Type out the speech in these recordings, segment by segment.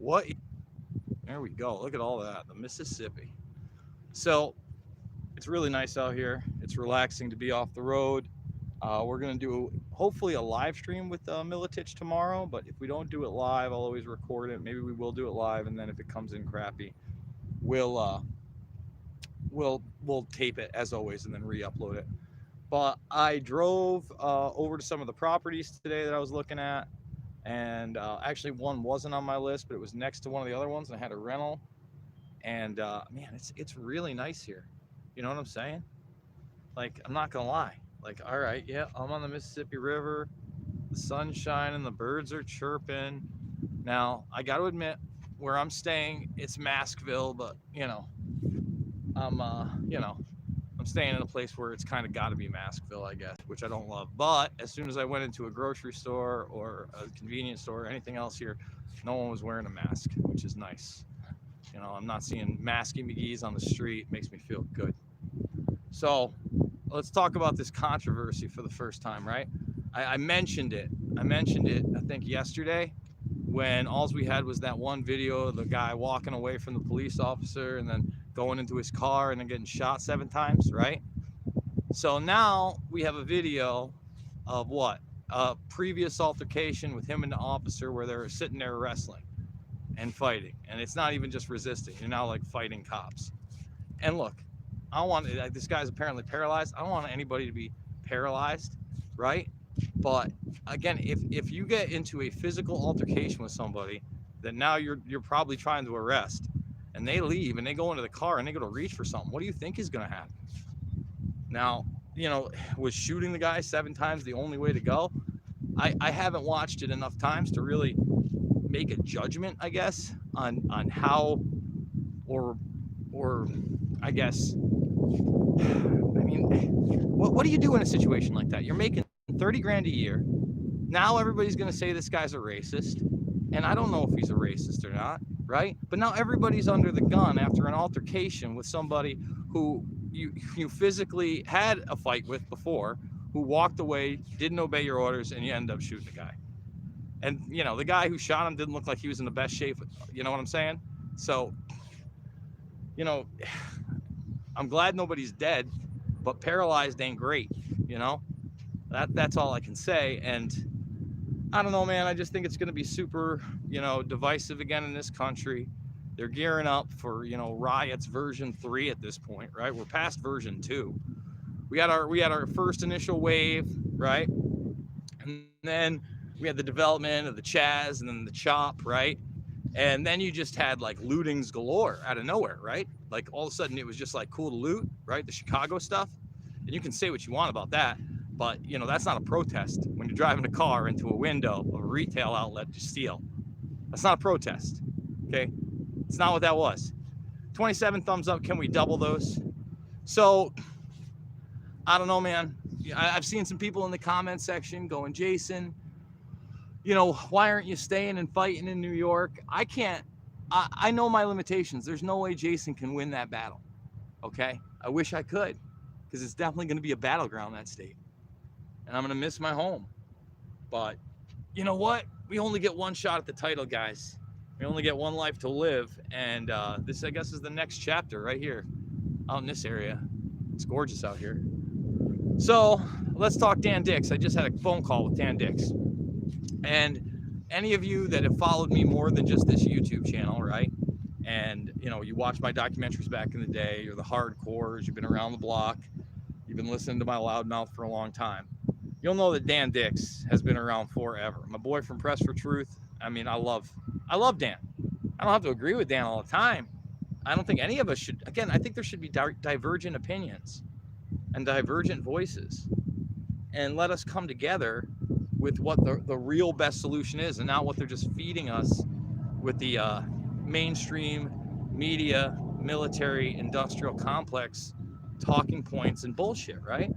What? There we go. Look at all that. The Mississippi. So it's really nice out here. It's relaxing to be off the road. We're going to do hopefully a live stream with Militich tomorrow, but if we don't do it live, I'll always record it. Maybe we will do it live, and then if it comes in crappy, we'll we'll tape it as always and then re-upload it. But I drove over to some of the properties today that I was looking at, and actually one wasn't on my list, but it was next to one of the other ones, and I had a rental. And man, it's really nice here. You know what I'm saying? Like, I'm not gonna lie. Like, all right, yeah, I'm on the Mississippi River. The sun's shining, the birds are chirping. Now, I got to admit, where I'm staying, it's Maskville, but I'm I'm staying in a place where it's kind of got to be Maskville, I guess, which I don't love. But as soon as I went into a grocery store or a convenience store or anything else here, no one was wearing a mask, which is nice. I'm not seeing masky McGee's on the street. It makes me feel good. So let's talk about this controversy for the first time, right? I mentioned it. I think yesterday, when all we had was that one video of the guy walking away from the police officer and then going into his car and then getting shot 7 times, right? So now we have a video of what? A previous altercation with him and the officer where they were sitting there wrestling and fighting. And it's not even just resisting. You're now like fighting cops. And look, I don't want, this guy's apparently paralyzed. I don't want anybody to be paralyzed, right? But again, if you get into a physical altercation with somebody that now you're probably trying to arrest, and they leave and they go into the car and they go to reach for something, what do you think is going to happen? Now, was shooting the guy 7 times the only way to go? I haven't watched it enough times to really make a judgment, I guess, on how or I guess, I mean, what do you do in a situation like that? You're making 30 grand a year. Now everybody's going to say this guy's a racist, and I don't know if he's a racist or not, right? But now everybody's under the gun after an altercation with somebody who you physically had a fight with before, who walked away, didn't obey your orders, and you end up shooting the guy. And, the guy who shot him didn't look like he was in the best shape. You know what I'm saying? So, I'm glad nobody's dead, but paralyzed ain't great, That's all I can say. And I don't know, man. I just think it's going to be super, divisive again in this country. They're gearing up for, riots version 3 at this point, right? We're past version 2. We had our first initial wave, right? And then we had the development of the Chaz and then the Chop, right? And then you just had like lootings galore out of nowhere, right? Like all of a sudden it was just like cool to loot, right? The Chicago stuff. And you can say what you want about that, but that's not a protest when you're driving a car into a window of a retail outlet to steal. That's not a protest, okay? It's not what that was. 27 thumbs up. Can we double those? So I don't know, man. I've seen some people in the comment section going, Jason, why aren't you staying and fighting in New York? I can't. I know my limitations. There's no way Jason can win that battle, okay? I wish I could, because it's definitely going to be a battleground, that state. And I'm going to miss my home. But you know what? We only get one shot at the title, guys. We only get one life to live. And this, I guess, is the next chapter right here out in this area. It's gorgeous out here. So let's talk Dan Dix. I just had a phone call with Dan Dix. And any of you that have followed me more than just this YouTube channel, right? And, you watch my documentaries back in the day, you're the hardcores, you've been around the block, you've been listening to my loudmouth for a long time. You'll know that Dan Dix has been around forever. My boy from Press for Truth. I mean, I love Dan. I don't have to agree with Dan all the time. I don't think any of us should. Again, I think there should be divergent opinions and divergent voices, and let us come together with what the real best solution is, and not what they're just feeding us with the mainstream media, military, industrial complex talking points and bullshit, right?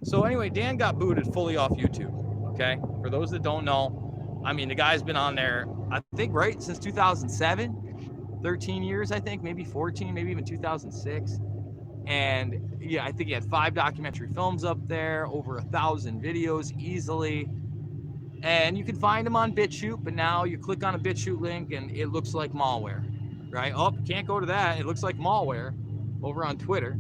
So anyway, Dan got booted fully off YouTube, okay? For those that don't know, I mean, the guy's been on there, I think, right, since 2007, 13 years, I think, maybe 14, maybe even 2006. And yeah, I think he had 5 documentary films up there, over 1,000 videos easily. And you can find him on BitChute, but now you click on a BitChute link and it looks like malware, right? Oh, can't go to that. It looks like malware over on Twitter.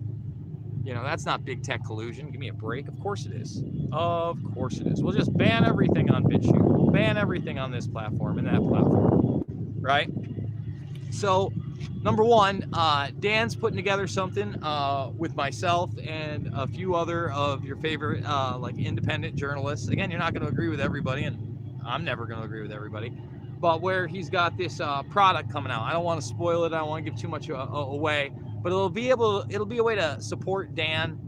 You know, that's not big tech collusion. Give me a break. Of course it is. Of course it is. We'll just ban everything on BitChute. We'll ban everything on this platform and that platform, right? So, number one, Dan's putting together something with myself and a few other of your favorite like independent journalists. Again, you're not going to agree with everybody, and I'm never going to agree with everybody. But where he's got this product coming out, I don't want to spoil it. I don't want to give too much away. But it'll be a way to support Dan,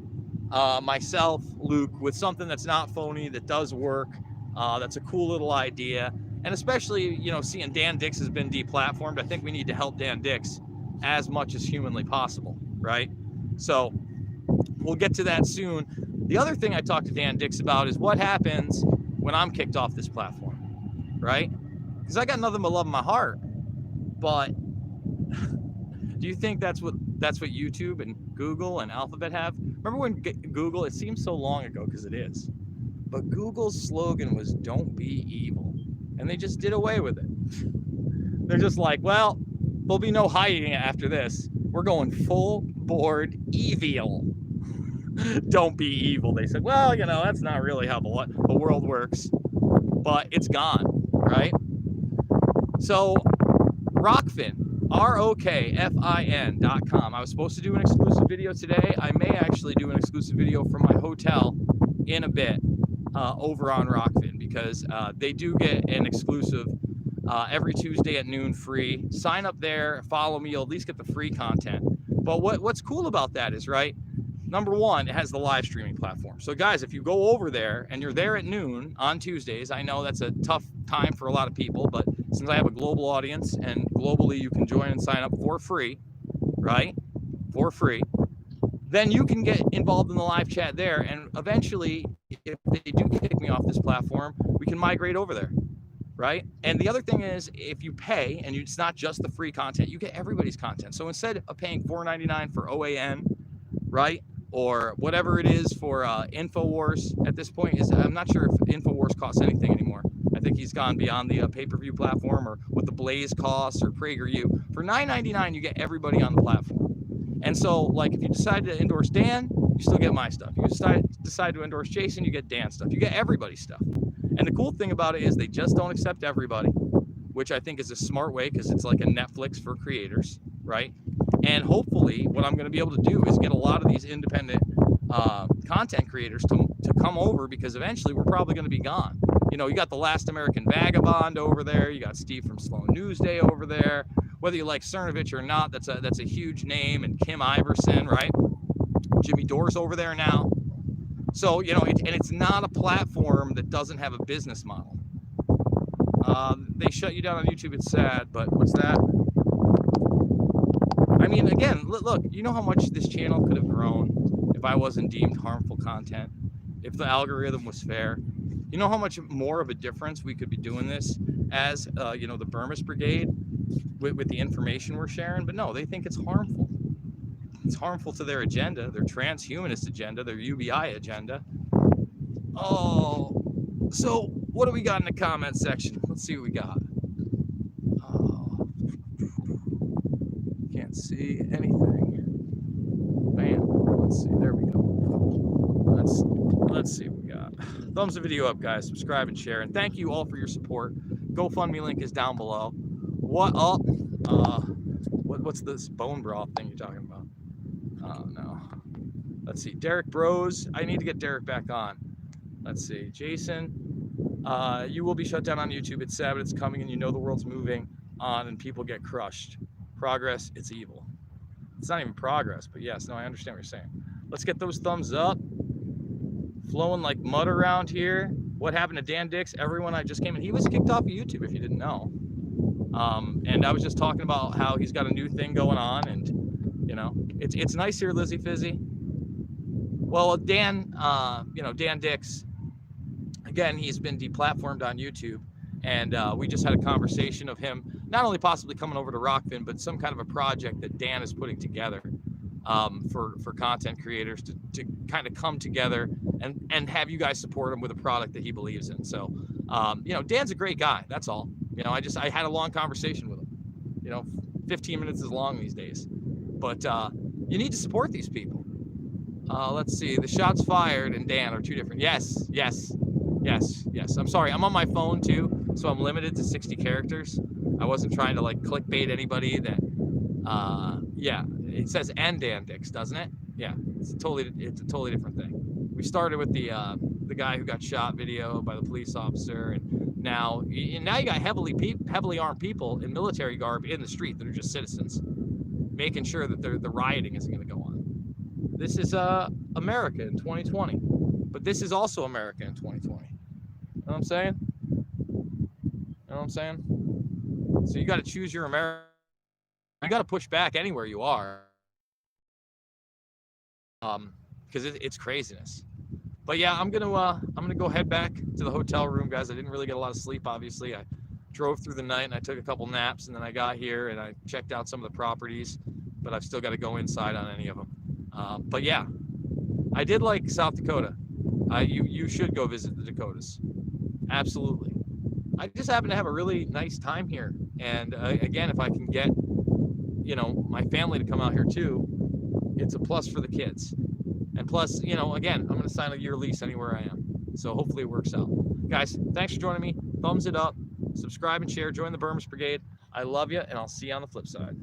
myself, Luke, with something that's not phony, that does work, that's a cool little idea. And especially, you know, seeing Dan Dix has been deplatformed, I think we need to help Dan Dix as much as humanly possible, right? So we'll get to that soon. The other thing I talked to Dan Dix about is what happens when I'm kicked off this platform, right? Because I got nothing but love in my heart. But do you think that's what YouTube and Google and Alphabet have? Remember when Google, it seems so long ago because it is, but Google's slogan was "Don't be evil," and they just did away with it. They're just like, well, there'll be no hiding it after this. We're going full board evil. Don't be evil. They said, well, you know, that's not really how the world works, but it's gone, right? So Rokfin, ROKFIN.com. I was supposed to do an exclusive video today. I may actually do an exclusive video from my hotel in a bit over on Rokfin, because they do get an exclusive every Tuesday at noon free. Sign up there, follow me, you'll at least get the free content. But what's cool about that is, right, number one, it has the live streaming platform. So guys, if you go over there and you're there at noon on Tuesdays, I know that's a tough time for a lot of people, but since I have a global audience and globally you can join and sign up for free, right? For free. Then you can get involved in the live chat there. And eventually, if they do kick me off this platform, we can migrate over there, right? And the other thing is, if you pay, and it's not just the free content, you get everybody's content. So instead of paying $4.99 for OAN, right? Or whatever it is for InfoWars at this point, I'm not sure if InfoWars costs anything anymore. I think he's gone beyond the pay-per-view platform, or what the Blaze costs, or PragerU. For $9.99, you get everybody on the platform. And so, like, if you decide to endorse Dan, you still get my stuff. You decide to endorse Jason, you get Dan's stuff. You get everybody's stuff. And the cool thing about it is they just don't accept everybody, which I think is a smart way, because it's like a Netflix for creators, right? And hopefully what I'm going to be able to do is get a lot of these independent content creators to come over, because eventually we're probably going to be gone. You know, you got the Last American Vagabond over there. You got Steve from Slow Newsday over there. Whether you like Cernovich or not, that's a huge name. And Kim Iverson, right? Jimmy Dore's over there now. So, you know, it's not a platform that doesn't have a business model. They shut you down on YouTube. It's sad, but what's that? I mean, again, look, you know how much this channel could have grown if I wasn't deemed harmful content, if the algorithm was fair. You know how much more of a difference we could be doing this as, you know, the Burmis Brigade with the information we're sharing. But no, they think it's harmful. It's harmful to their agenda, their transhumanist agenda, their UBI agenda. Oh, so what do we got in the comment section? Let's see what we got. Oh, can't see anything. Bam. Let's see. There we go. Let's see what we got. Thumbs the video up, guys. Subscribe and share. And thank you all for your support. GoFundMe link is down below. What up? What's this bone broth thing you're talking about? Oh, no. Let's see. Derek Bros. I need to get Derek back on. Let's see. Jason, you will be shut down on YouTube. It's sad, but it's coming, and you know the world's moving on, and people get crushed. Progress, it's evil. It's not even progress, but yes, no, I understand what you're saying. Let's get those thumbs up. Flowing like mud around here. What happened to Dan Dix? Everyone I just came in, he was kicked off of YouTube, if you didn't know. And I was just talking about how he's got a new thing going on, and you know, it's nice here, Lizzie Fizzy. Well, Dan, you know, Dan Dix, again, he's been deplatformed on YouTube, and we just had a conversation of him not only possibly coming over to Rokfin, but some kind of a project that Dan is putting together for content creators to kind of come together and have you guys support him with a product that he believes in. So You know, Dan's a great guy. That's all. You know, I had a long conversation with him. You know, 15 minutes is long these days. But you need to support these people. Let's see. The shots fired and Dan are two different. Yes, yes, yes, yes. I'm sorry. I'm on my phone too, so I'm limited to 60 characters. I wasn't trying to like clickbait anybody. That, yeah, it says and Dan Dix, doesn't it? Yeah, it's a totally different thing. We started with the guy who got shot video by the police officer, and now you got heavily armed people in military garb in the street that are just citizens, making sure that the rioting isn't going to go on. This is America in 2020, but this is also America in 2020. You know what I'm saying? You know what I'm saying? So you got to choose your America. You got to push back anywhere you are, because it's craziness. But yeah, I'm gonna go head back to the hotel room, guys. I didn't really get a lot of sleep, obviously. I drove through the night and I took a couple naps, and then I got here and I checked out some of the properties, but I've still got to go inside on any of them. But yeah, I did like South Dakota. You should go visit the Dakotas. Absolutely. I just happen to have a really nice time here. And again, if I can get, you know, my family to come out here too, it's a plus for the kids. And plus, you know, again, I'm going to sign a year lease anywhere I am. So hopefully it works out. Guys, thanks for joining me. Thumbs it up, subscribe and share, join the Burmese Brigade. I love you, and I'll see you on the flip side.